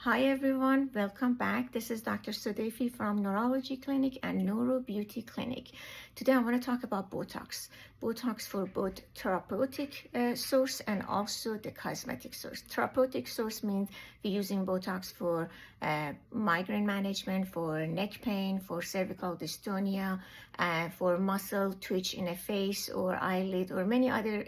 Hi everyone, welcome back. This is Dr. Sudefi from Neurology Clinic and Neuro Beauty Clinic. Today I want to talk about Botox. Botox for both therapeutic source and also the cosmetic source. Therapeutic source means we're using Botox for migraine management, for neck pain, for cervical dystonia, for muscle twitch in a face or eyelid or many other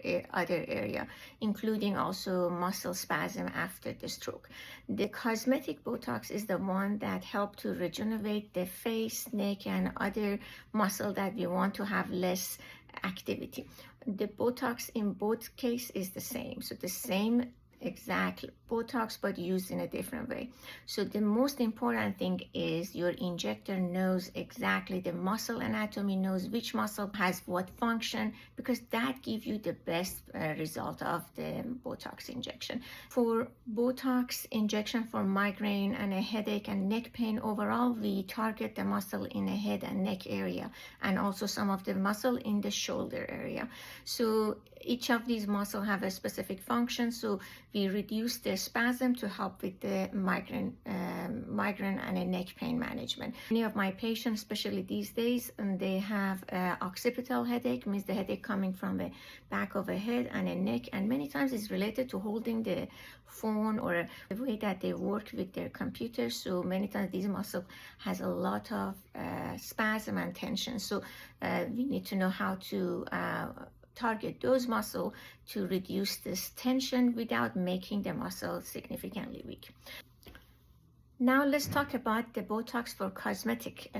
area, including also muscle spasm after the stroke. The cosmetic Botox is the one that helps to rejuvenate the face, neck, and other muscle that we want to have less activity. The Botox in both cases is the same. So the same exact Botox but used in a different way. So the most important thing is your injector knows exactly the muscle anatomy, knows which muscle has what function, because that gives you the best result of the Botox injection. For Botox injection for migraine and a headache and neck pain, overall we target the muscle in the head and neck area and also some of the muscle in the shoulder area. So each of these muscles have a specific function, so we reduce the spasm to help with the migraine and a neck pain management. Many of my patients, especially these days, they have occipital headache, means the headache coming from the back of a head and a neck, and many times it's related to holding the phone or the way that they work with their computer. So many times these muscle has a lot of spasm and tension. So we need to know how to target those muscles to reduce this tension without making the muscle significantly weak. Now let's talk about the Botox for cosmetic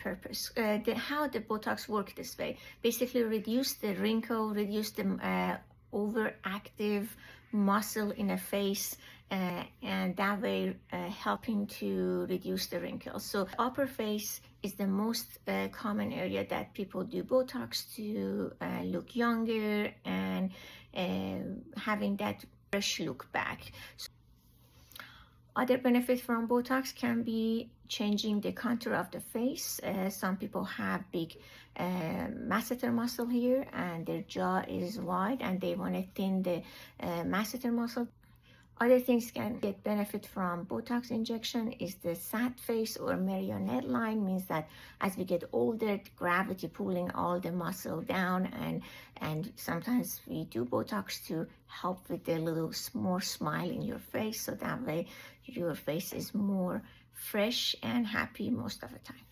purpose. How the Botox work this way. Basically reduce the wrinkle, reduce the overactive muscle in a face, and that way helping to reduce the wrinkles. So upper face is the most common area that people do Botox to look younger and having that fresh look back. So other benefits from Botox can be changing the contour of the face. Some people have big masseter muscle here and their jaw is wide and they want to thin the masseter muscle. Other things can get benefit from Botox injection is the sad face or marionette line, means that as we get older, gravity pulling all the muscle down, and sometimes we do Botox to help with a little more smile in your face, so that way your face is more fresh and happy most of the time.